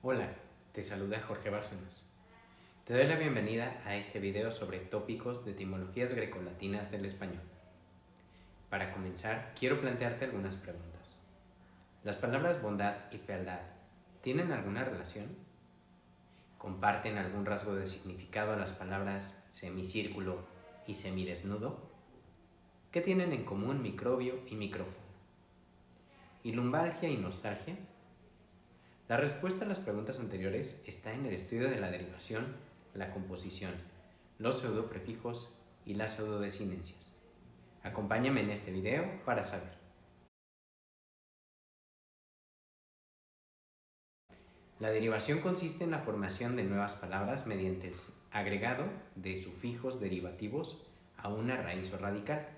Hola, te saluda Jorge Bárcenas. Te doy la bienvenida a este video sobre tópicos de etimologías grecolatinas del español. Para comenzar, quiero plantearte algunas preguntas. ¿Las palabras bondad y fealdad tienen alguna relación? ¿Comparten algún rasgo de significado las palabras semicírculo y semidesnudo? ¿Qué tienen en común microbio y micrófono? ¿Y lumbalgia y nostalgia? La respuesta a las preguntas anteriores está en el estudio de la derivación, la composición, los pseudoprefijos y las pseudodesinencias. Acompáñame en este video para saber. La derivación consiste en la formación de nuevas palabras mediante el agregado de sufijos derivativos a una raíz o radical.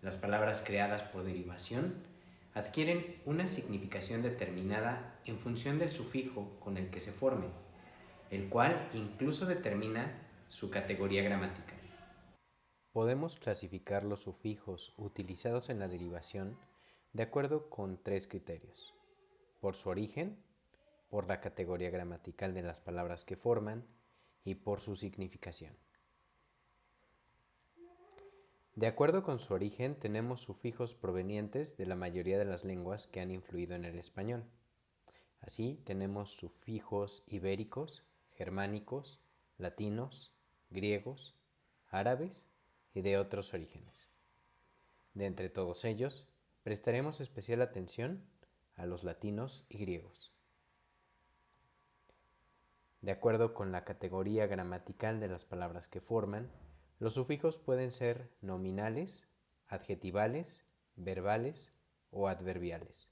Las palabras creadas por derivación adquieren una significación determinada en función del sufijo con el que se formen, el cual incluso determina su categoría gramatical. Podemos clasificar los sufijos utilizados en la derivación de acuerdo con tres criterios: por su origen, por la categoría gramatical de las palabras que forman y por su significación. De acuerdo con su origen, tenemos sufijos provenientes de la mayoría de las lenguas que han influido en el español. Así, tenemos sufijos ibéricos, germánicos, latinos, griegos, árabes y de otros orígenes. De entre todos ellos, prestaremos especial atención a los latinos y griegos. De acuerdo con la categoría gramatical de las palabras que forman, los sufijos pueden ser nominales, adjetivales, verbales o adverbiales.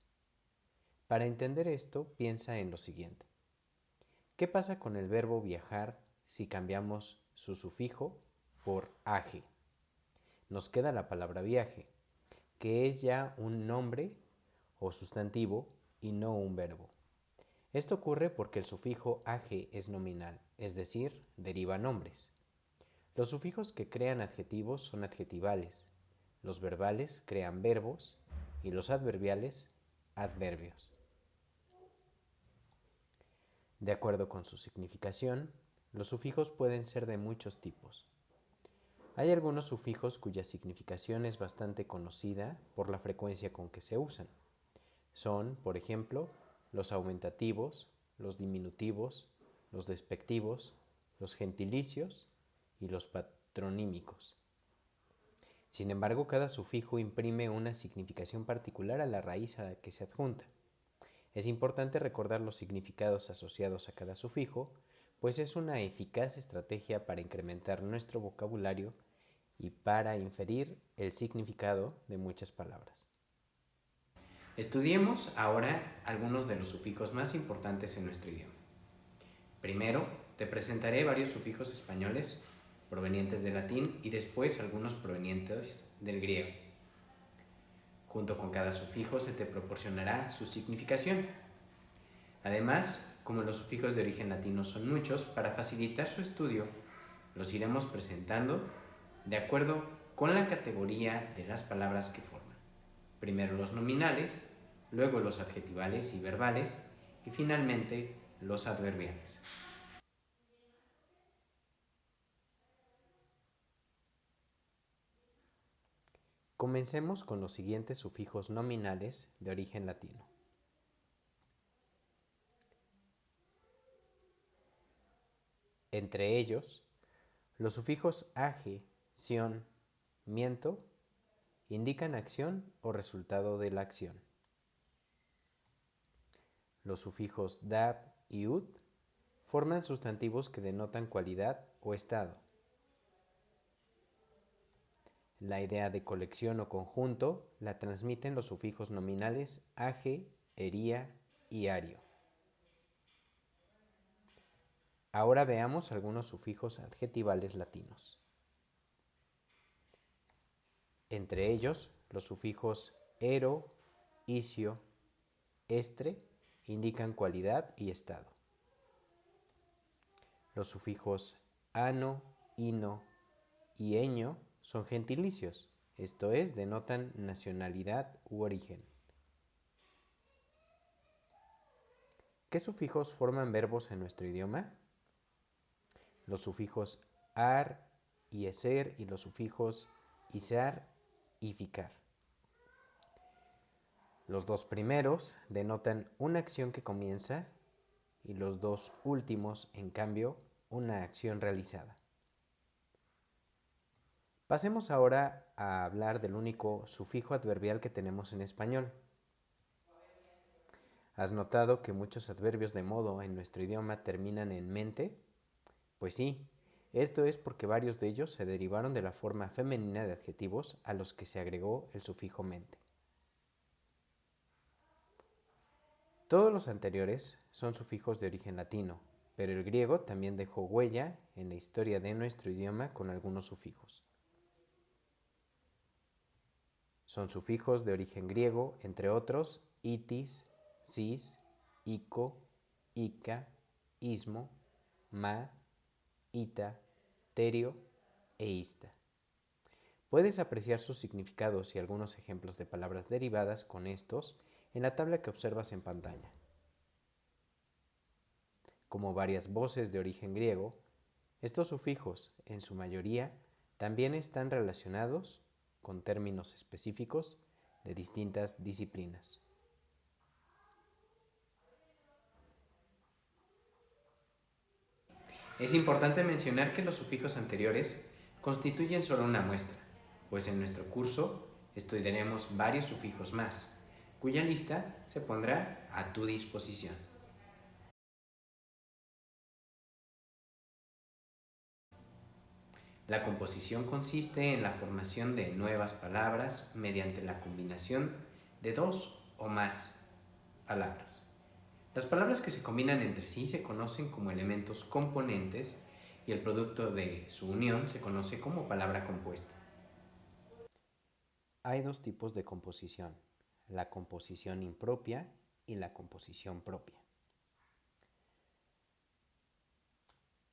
Para entender esto, piensa en lo siguiente. ¿Qué pasa con el verbo viajar si cambiamos su sufijo por age? Nos queda la palabra viaje, que es ya un nombre o sustantivo y no un verbo. Esto ocurre porque el sufijo age es nominal, es decir, deriva nombres. Los sufijos que crean adjetivos son adjetivales, los verbales crean verbos y los adverbiales adverbios. De acuerdo con su significación, los sufijos pueden ser de muchos tipos. Hay algunos sufijos cuya significación es bastante conocida por la frecuencia con que se usan. Son, por ejemplo, los aumentativos, los diminutivos, los despectivos, los gentilicios y los patronímicos. Sin embargo, cada sufijo imprime una significación particular a la raíz a la que se adjunta. Es importante recordar los significados asociados a cada sufijo, pues es una eficaz estrategia para incrementar nuestro vocabulario y para inferir el significado de muchas palabras. Estudiemos ahora algunos de los sufijos más importantes en nuestro idioma. Primero, te presentaré varios sufijos españoles provenientes del latín y después algunos provenientes del griego. Junto con cada sufijo se te proporcionará su significación. Además, como los sufijos de origen latino son muchos, para facilitar su estudio, los iremos presentando de acuerdo con la categoría de las palabras que forman. Primero los nominales, luego los adjetivales y verbales y finalmente los adverbiales. Comencemos con los siguientes sufijos nominales de origen latino. Entre ellos, los sufijos age, ción, miento indican acción o resultado de la acción. Los sufijos dad y ud forman sustantivos que denotan cualidad o estado. La idea de colección o conjunto la transmiten los sufijos nominales age, ería y ario. Ahora veamos algunos sufijos adjetivales latinos. Entre ellos, los sufijos ero, isio, estre indican cualidad y estado. Los sufijos ano, ino y eño son gentilicios, esto es, denotan nacionalidad u origen. ¿Qué sufijos forman verbos en nuestro idioma? Los sufijos ar y eser y los sufijos isar y ficar. Los dos primeros denotan una acción que comienza y los dos últimos, en cambio, una acción realizada. Pasemos ahora a hablar del único sufijo adverbial que tenemos en español. ¿Has notado que muchos adverbios de modo en nuestro idioma terminan en mente? Pues sí, esto es porque varios de ellos se derivaron de la forma femenina de adjetivos a los que se agregó el sufijo mente. Todos los anteriores son sufijos de origen latino, pero el griego también dejó huella en la historia de nuestro idioma con algunos sufijos. Son sufijos de origen griego, entre otros, itis, sis, ico, ica, ismo, ma, ita, terio e ista. Puedes apreciar sus significados y algunos ejemplos de palabras derivadas con estos en la tabla que observas en pantalla. Como varias voces de origen griego, estos sufijos, en su mayoría, también están relacionados con términos específicos de distintas disciplinas. Es importante mencionar que los sufijos anteriores constituyen solo una muestra, pues en nuestro curso estudiaremos varios sufijos más, cuya lista se pondrá a tu disposición. La composición consiste en la formación de nuevas palabras mediante la combinación de dos o más palabras. Las palabras que se combinan entre sí se conocen como elementos componentes y el producto de su unión se conoce como palabra compuesta. Hay dos tipos de composición, la composición impropia y la composición propia.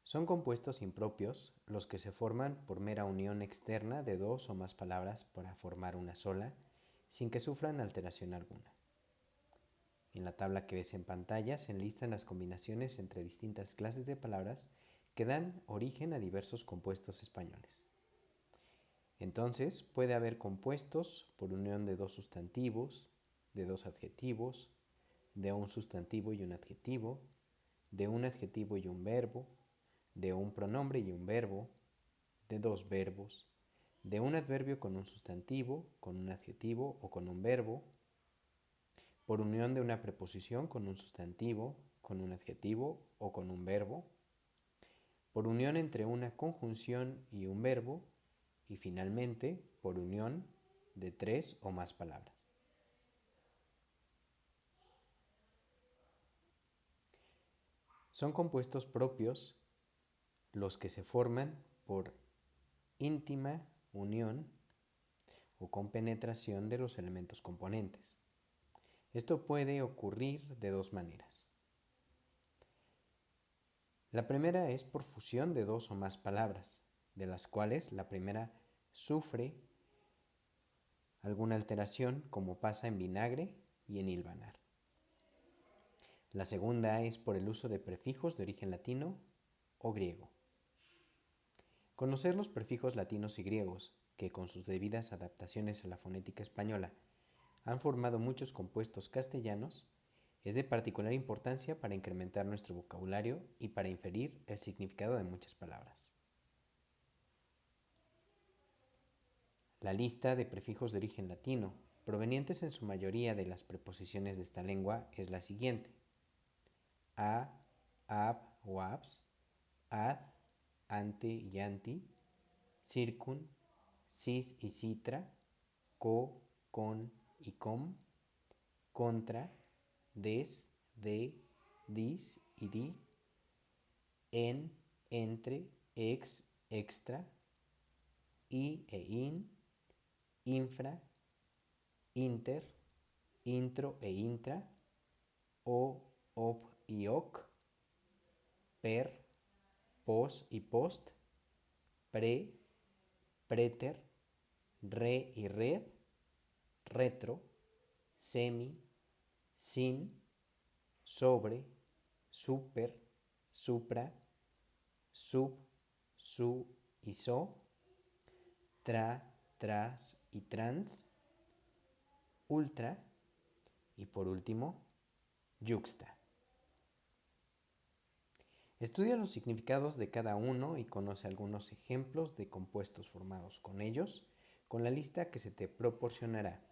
Son compuestos impropios los que se forman por mera unión externa de dos o más palabras para formar una sola, sin que sufran alteración alguna. En la tabla que ves en pantalla se enlistan las combinaciones entre distintas clases de palabras que dan origen a diversos compuestos españoles. Entonces, puede haber compuestos por unión de dos sustantivos, de dos adjetivos, de un sustantivo y un adjetivo, de un adjetivo y un verbo, de un pronombre y un verbo, de dos verbos, de un adverbio con un sustantivo, con un adjetivo o con un verbo, por unión de una preposición con un sustantivo, con un adjetivo o con un verbo, por unión entre una conjunción y un verbo, y finalmente por unión de tres o más palabras. Son compuestos propios los que se forman por íntima unión o compenetración de los elementos componentes. Esto puede ocurrir de dos maneras. La primera es por fusión de dos o más palabras, de las cuales la primera sufre alguna alteración, como pasa en vinagre y en hilvanar. La segunda es por el uso de prefijos de origen latino o griego. Conocer los prefijos latinos y griegos, que con sus debidas adaptaciones a la fonética española han formado muchos compuestos castellanos, es de particular importancia para incrementar nuestro vocabulario y para inferir el significado de muchas palabras. La lista de prefijos de origen latino, provenientes en su mayoría de las preposiciones de esta lengua, es la siguiente: a, ab o abs, ad, ante y anti, circun, cis y citra, co, con y com, contra, des, de, dis y di, en, entre, ex, extra, i e in, infra, inter, intro e intra, o, op y oc, per, pos y post, pre, preter, re y red, retro, semi, sin, sobre, super, supra, sub, su y so, tra, tras y trans, ultra y por último, yuxta. Estudia los significados de cada uno y conoce algunos ejemplos de compuestos formados con ellos, con la lista que se te proporcionará.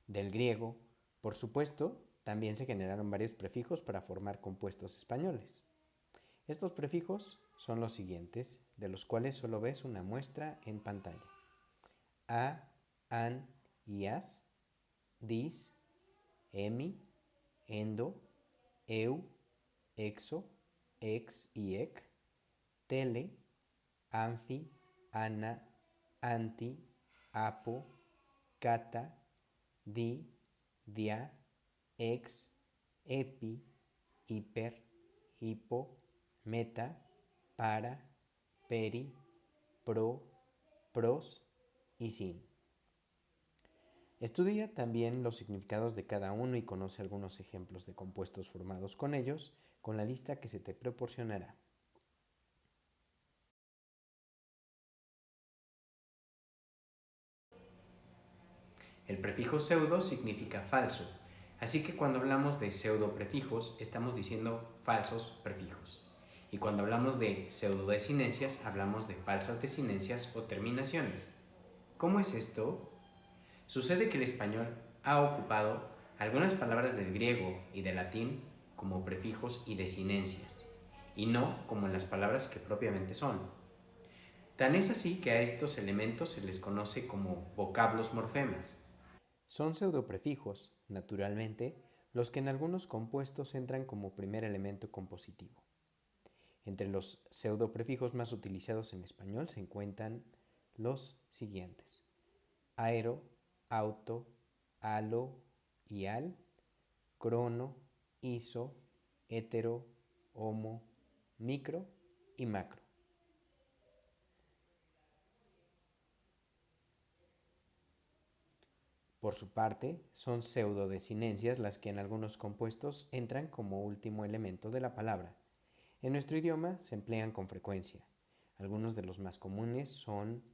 Del griego, por supuesto, también se generaron varios prefijos para formar compuestos españoles. Estos prefijos son los siguientes, de los cuales solo ves una muestra en pantalla. A, an y as, dis, emi, endo, eu, exo, ex y ec, tele, anfi, ana, anti, apo, cata, di, dia, ex, epi, hiper, hipo, meta, para, peri, pro, pros y sin. Estudia también los significados de cada uno y conoce algunos ejemplos de compuestos formados con ellos, con la lista que se te proporcionará. El prefijo pseudo significa falso, así que cuando hablamos de pseudoprefijos estamos diciendo falsos prefijos. Y cuando hablamos de pseudodesinencias hablamos de falsas desinencias o terminaciones. ¿Cómo es esto? Sucede que el español ha ocupado algunas palabras del griego y del latín como prefijos y desinencias, y no como las palabras que propiamente son. Tan es así que a estos elementos se les conoce como vocablos morfemas. Son pseudoprefijos, naturalmente, los que en algunos compuestos entran como primer elemento compositivo. Entre los pseudoprefijos más utilizados en español se encuentran los siguientes: aero, auto, alo y al, crono, iso, hetero, homo, micro y macro. Por su parte, son pseudodesinencias las que en algunos compuestos entran como último elemento de la palabra. En nuestro idioma se emplean con frecuencia. Algunos de los más comunes son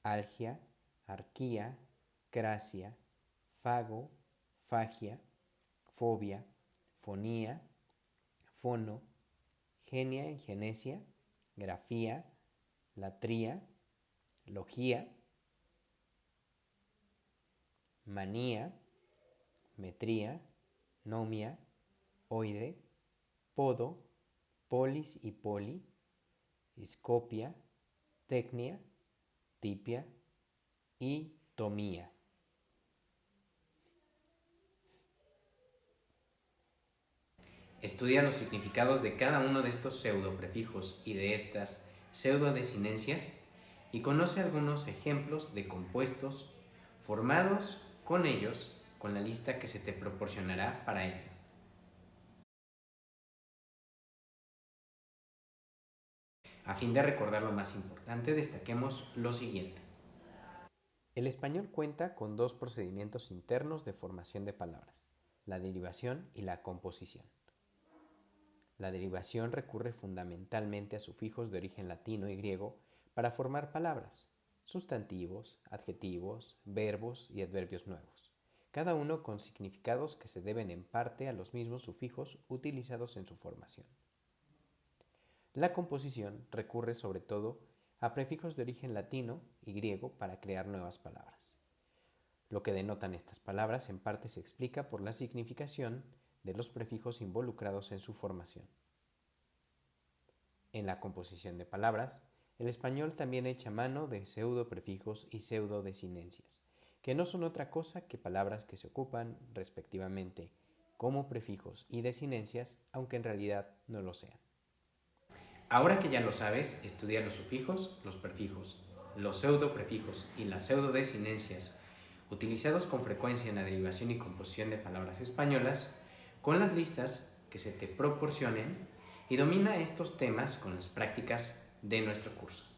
algia, arquía, crasia, fago, fagia, fobia, fonía, fono, genia y genesia, grafía, latría, logía, manía, metría, nomia, oide, podo, polis y poli, iscopia, tecnia, tipia y tomía. Estudia los significados de cada uno de estos pseudoprefijos y de estas pseudodesinencias y conoce algunos ejemplos de compuestos formados con ellos con la lista que se te proporcionará para ello. A fin de recordar lo más importante, destaquemos lo siguiente. El español cuenta con dos procedimientos internos de formación de palabras, la derivación y la composición. La derivación recurre fundamentalmente a sufijos de origen latino y griego para formar palabras, sustantivos, adjetivos, verbos y adverbios nuevos, cada uno con significados que se deben en parte a los mismos sufijos utilizados en su formación. La composición recurre sobre todo a prefijos de origen latino y griego para crear nuevas palabras. Lo que denotan estas palabras en parte se explica por la significación de los prefijos involucrados en su formación. En la composición de palabras, el español también echa mano de pseudoprefijos y pseudodesinencias, que no son otra cosa que palabras que se ocupan respectivamente como prefijos y desinencias, aunque en realidad no lo sean. Ahora que ya lo sabes, estudia los sufijos, los prefijos, los pseudoprefijos y las pseudodesinencias utilizados con frecuencia en la derivación y composición de palabras españolas con las listas que se te proporcionen y domina estos temas con las prácticas de nuestro curso.